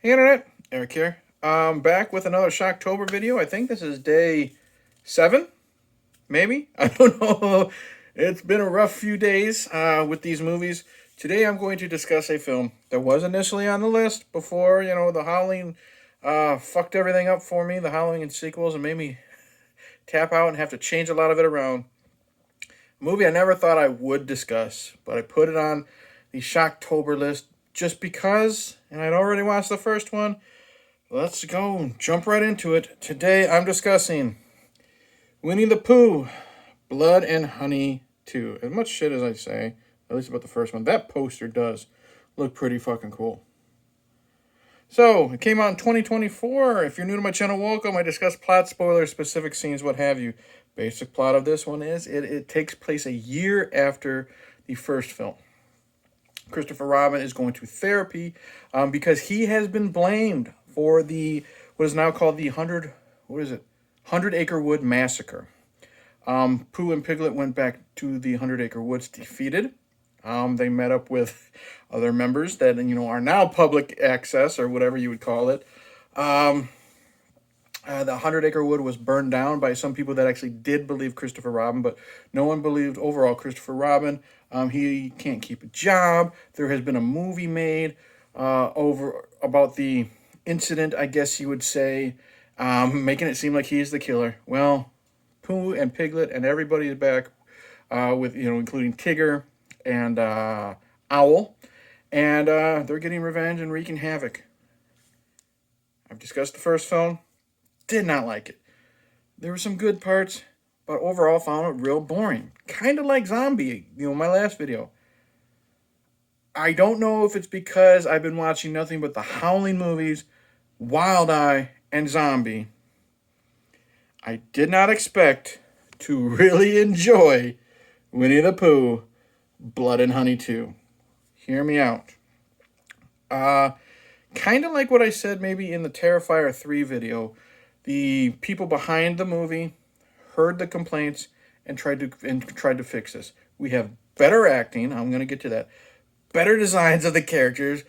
Hey Internet, Eric here. Back with another Shocktober video. I think this is day 7, maybe? I don't know. It's been a rough few days with these movies. Today I'm going to discuss a film that was initially on the list before, the Halloween fucked everything up for me, the Halloween sequels, and made me tap out and have to change a lot of it around. A movie I never thought I would discuss, but I put it on the Shocktober list just because, and I'd already watched the first one. Let's go, jump right into it. Today I'm discussing Winnie the Pooh, Blood and Honey 2. As much shit as I say, at least about the first one, that poster does look pretty fucking cool. So, it came out in 2024. If you're new to my channel, welcome. I discuss plot, spoilers, specific scenes, what have you. Basic plot of this one is it takes place a year after the first film. Christopher Robin is going to therapy because he has been blamed for what is now called the 100 Acre Wood Massacre. Pooh and Piglet went back to the 100 Acre Woods defeated. They met up with other members that are now public access or whatever you would call it. The 100 Acre Wood was burned down by some people that actually did believe Christopher Robin, but no one believed overall Christopher Robin. He can't keep a job. There has been a movie made over about the incident, I guess you would say, making it seem like he's the killer. Well, Pooh and Piglet and everybody is back with, including Tigger and Owl, and they're getting revenge and wreaking havoc. I've discussed the first film. Did not like it. There were some good parts, but overall found it real boring. Kind of like Zombie, my last video. I don't know if it's because I've been watching nothing but the Howling movies, Wild Eye, and Zombie. I did not expect to really enjoy Winnie the Pooh, Blood and Honey 2. Hear me out. Kind of like what I said maybe in the Terrifier 3 video. The people behind the movie heard the complaints and tried to fix this. We have better acting. I'm going to get to that. Better designs of the characters,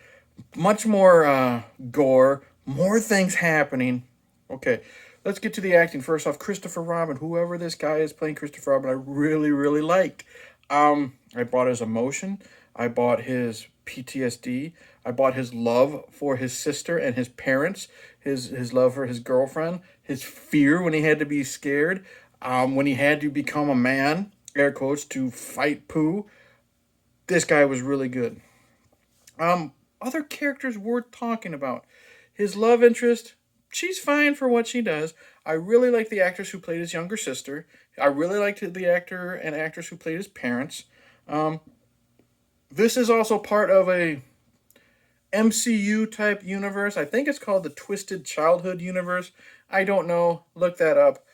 much more gore, more things happening. Okay, let's get to the acting. First off, Christopher Robin, whoever this guy is playing Christopher Robin, I really, really liked. I bought his emotion. I bought his PTSD. I bought his love for his sister and his parents, his love for his girlfriend, his fear when he had to be scared, when he had to become a man, air quotes, to fight Pooh. This guy was really good. Other characters worth talking about. His love interest, she's fine for what she does. I really like the actress who played his younger sister. I really liked the actor and actress who played his parents. This is also part of a MCU type universe. I think it's called the Twisted Childhood universe. I don't know. Look that up.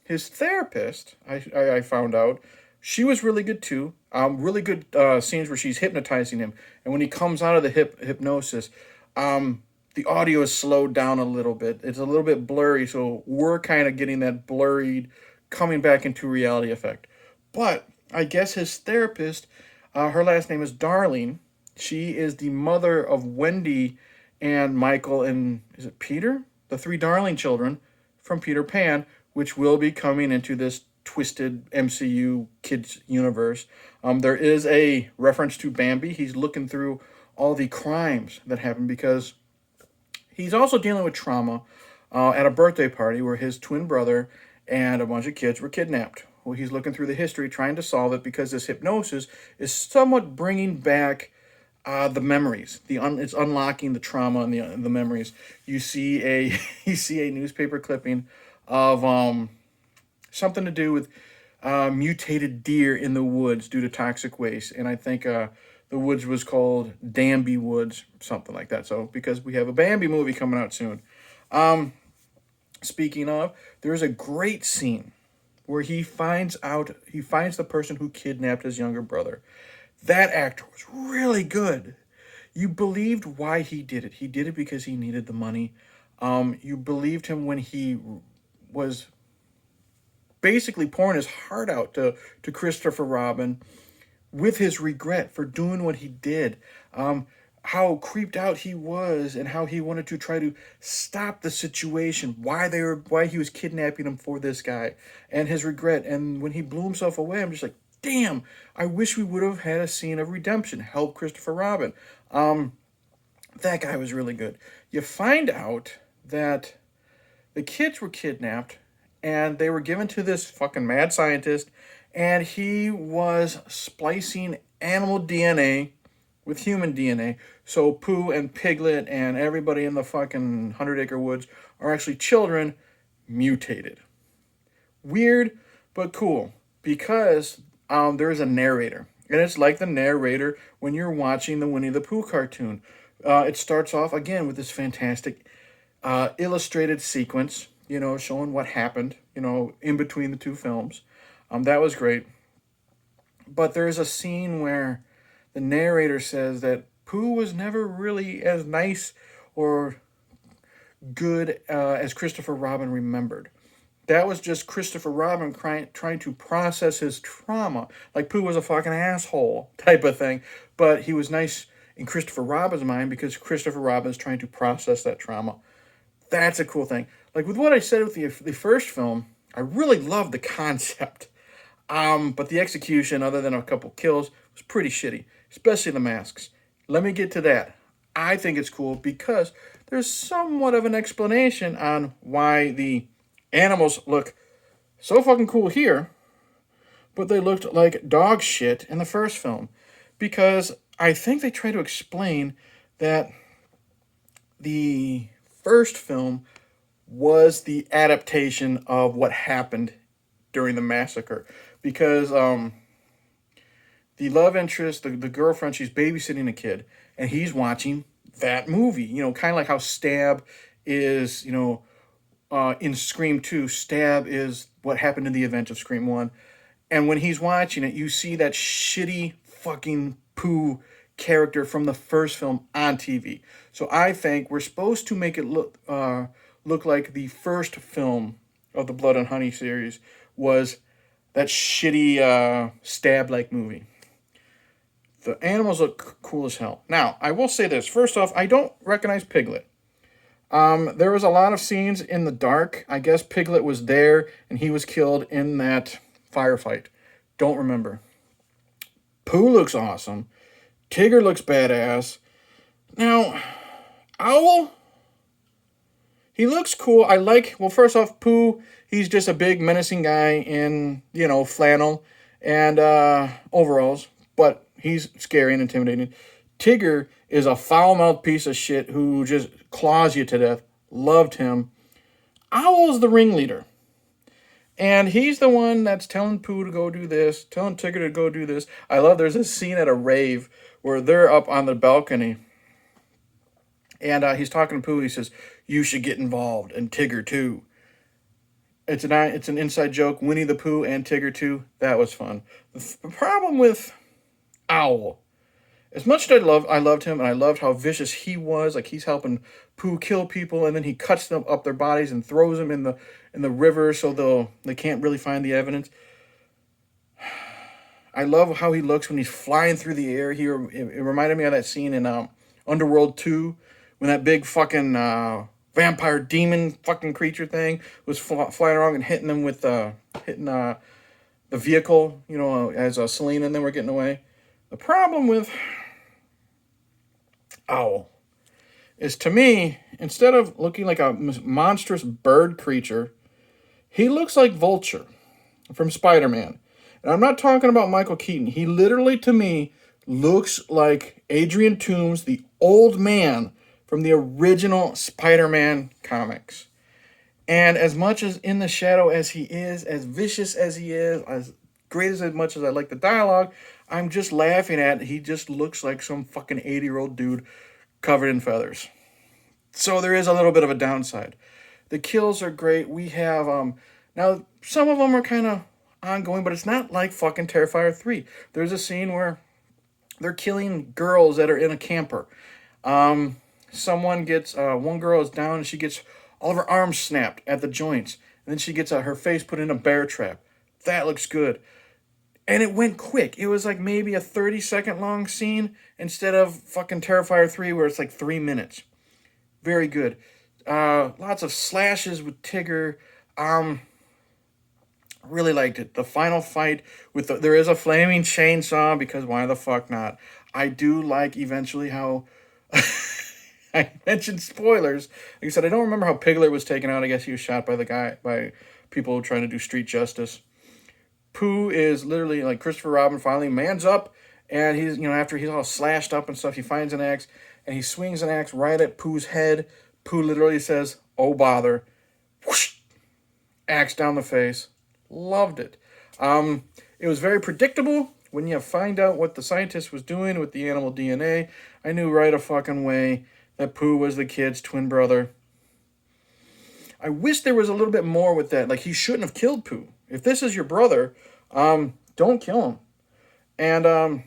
His therapist, I found out, she was really good too. Really good scenes where she's hypnotizing him, and when he comes out of the hypnosis, the audio is slowed down a little bit. It's a little bit blurry, so we're kind of getting that blurred, coming back into reality effect. But I guess his therapist, her last name is Darling. She is the mother of Wendy and Michael and, is it Peter? The 3 Darling children from Peter Pan, which will be coming into this twisted MCU kids universe. There is a reference to Bambi. He's looking through all the crimes that happened because he's also dealing with trauma at a birthday party where his twin brother and a bunch of kids were kidnapped. Well, he's looking through the history, trying to solve it because this hypnosis is somewhat bringing back the memories. It's unlocking the trauma and the memories. You see a newspaper clipping of something to do with mutated deer in the woods due to toxic waste, and I think the woods was called Danby Woods, something like that. So because we have a Bambi movie coming out soon. Speaking of, there's a great scene where he finds the person who kidnapped his younger brother. That actor was really good. You believed why he did it. He did it because he needed the money. You believed him when he was basically pouring his heart out to Christopher Robin with his regret for doing what he did. how creeped out he was and how he wanted to try to stop the situation, why he was kidnapping him for this guy, and his regret. And when he blew himself away, I'm just like, damn, I wish we would have had a scene of redemption. Help Christopher Robin. That guy was really good. You find out that the kids were kidnapped and they were given to this fucking mad scientist, and he was splicing animal DNA with human DNA. So Pooh and Piglet and everybody in the fucking 100-acre woods are actually children mutated. Weird, but cool, because there's a narrator. And it's like the narrator when you're watching the Winnie the Pooh cartoon. It starts off, again, with this fantastic illustrated sequence, showing what happened, in between the two films. That was great. But there's a scene where the narrator says that Pooh was never really as nice or good as Christopher Robin remembered. That was just Christopher Robin trying to process his trauma. Like Pooh was a fucking asshole type of thing. But he was nice in Christopher Robin's mind because Christopher Robin is trying to process that trauma. That's a cool thing. Like with what I said with the first film, I really loved the concept. But the execution, other than a couple kills, was pretty shitty. Especially the masks. Let me get to that. I think it's cool because there's somewhat of an explanation on why the animals look so fucking cool here, but they looked like dog shit in the first film. Because I think they try to explain that the first film was the adaptation of what happened during the massacre. Because the love interest, the girlfriend, she's babysitting a kid, and he's watching that movie. Kind of like how Stab is, in Scream 2, Stab is what happened in the event of Scream 1. And when he's watching it, you see that shitty fucking Pooh character from the first film on TV. So I think we're supposed to make it look like the first film of the Blood and Honey series was that shitty Stab-like movie. The animals look cool as hell. Now, I will say this. First off, I don't recognize Piglet. There was a lot of scenes in the dark. I guess Piglet was there and he was killed in that firefight. Don't remember. Pooh looks awesome. Tigger looks badass. Now, Owl, he looks cool. Well, first off, Pooh, he's just a big menacing guy in, flannel and overalls. But he's scary and intimidating. Tigger is a foul-mouthed piece of shit who just claws you to death. Loved him. Owl's the ringleader. And he's the one that's telling Pooh to go do this, telling Tigger to go do this. I love there's this scene at a rave where they're up on the balcony. And he's talking to Pooh. He says, you should get involved, and Tigger too. It's an inside joke. Winnie the Pooh and Tigger too. That was fun. The problem with Owl, as much as I loved him, and I loved how vicious he was. Like he's helping Pooh kill people, and then he cuts them up their bodies and throws them in the river so they can't really find the evidence. I love how he looks when he's flying through the air. It reminded me of that scene in Underworld 2 when that big fucking vampire demon fucking creature thing was flying around and hitting them with the vehicle, as Selena and them were getting away. The problem with Owl is, to me, instead of looking like a monstrous bird creature, he looks like Vulture from Spider-Man. And I'm not talking about Michael Keaton. He literally, to me, looks like Adrian Toomes, the old man from the original Spider-Man comics. And as much as in the shadow as he is, as vicious as he is, as great as much as I like the dialogue, I'm just laughing at it. He just looks like some fucking 80-year-old dude covered in feathers. So there is a little bit of a downside. The kills are great. We have, now, some of them are kind of ongoing, but it's not like fucking Terrifier 3. There's a scene where they're killing girls that are in a camper. One girl is down and she gets all of her arms snapped at the joints. And then she gets her face put in a bear trap. That looks good. And it went quick. It was like maybe a 30-second long scene instead of fucking Terrifier 3 where it's like 3 minutes. Very good. Lots of slashes with Tigger. Really liked it. The final fight with there is a flaming chainsaw because why the fuck not? I do like eventually how I mentioned spoilers. Like I said, I don't remember how Piglet was taken out. I guess he was shot by people trying to do street justice. Pooh is literally like Christopher Robin finally mans up, and he's, after he's all slashed up and stuff, he finds an axe and he swings an axe right at Pooh's head. Pooh literally says, "Oh bother!" Whoosh! Axe down the face. Loved it. It was very predictable when you find out what the scientist was doing with the animal DNA. I knew right a fucking way that Pooh was the kid's twin brother. I wish there was a little bit more with that. Like, he shouldn't have killed Pooh. If this is your brother, don't kill him. And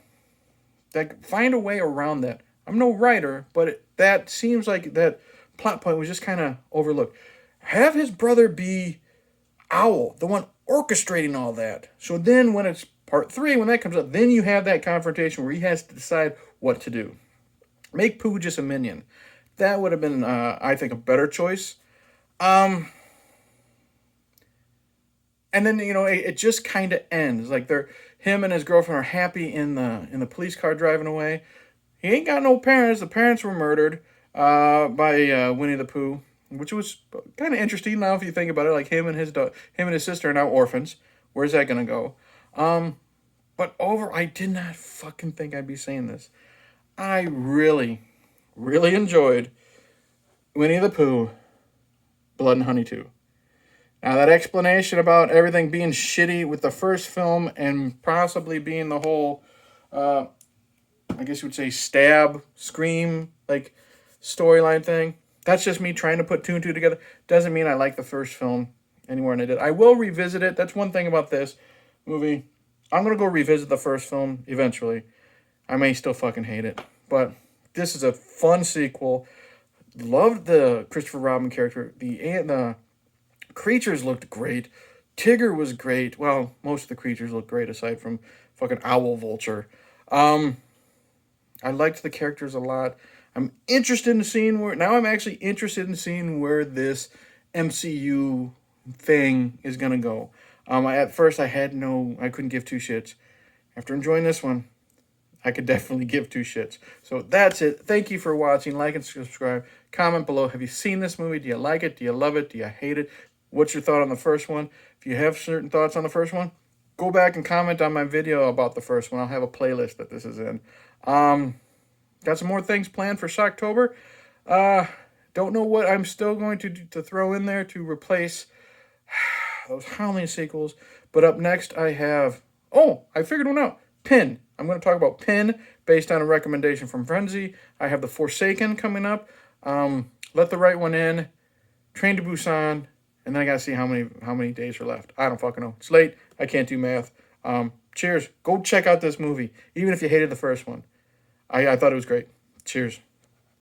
find a way around that. I'm no writer, but that seems like that plot point was just kind of overlooked. Have his brother be Owl, the one orchestrating all that. So then when it's part 3, when that comes up, then you have that confrontation where he has to decide what to do. Make Pooh just a minion. That would have been, I think, a better choice. And then, it just kind of ends. Like, him and his girlfriend are happy in the police car driving away. He ain't got no parents. The parents were murdered by Winnie the Pooh, which was kind of interesting now if you think about it. Like, him and his sister are now orphans. Where's that gonna go? But I did not fucking think I'd be saying this. I really, really enjoyed Winnie the Pooh, Blood and Honey 2. Now, that explanation about everything being shitty with the first film and possibly being the whole, I guess you would say, scream, like, storyline thing, that's just me trying to put 2 and 2 together. Doesn't mean I like the first film any more than I did. I will revisit it. That's one thing about this movie. I'm going to go revisit the first film eventually. I may still fucking hate it. But this is a fun sequel. Loved the Christopher Robin character. The creatures looked great. Tigger was great. Well, most of the creatures looked great aside from fucking Owl Vulture. I liked the characters a lot. I'm interested in seeing I'm actually interested in seeing where this MCU thing is going to go. At first I couldn't give 2 shits. After enjoying this one, I could definitely give 2 shits. So that's it. Thank you for watching. Like and subscribe. Comment below. Have you seen this movie? Do you like it? Do you love it? Do you hate it? What's your thought on the first one? If you have certain thoughts on the first one, go back and comment on my video about the first one. I'll have a playlist that this is in. Got some more things planned for Shocktober. Don't know what I'm still going to throw in there to replace those Halloween sequels. But up next I have... Oh, I figured one out. Pin. I'm going to talk about Pin based on a recommendation from Frenzy. I have The Forsaken coming up. Let the Right One In. Train to Busan. And then I got to see how many days are left. I don't fucking know. It's late. I can't do math. Cheers. Go check out this movie. Even if you hated the first one. I thought it was great. Cheers.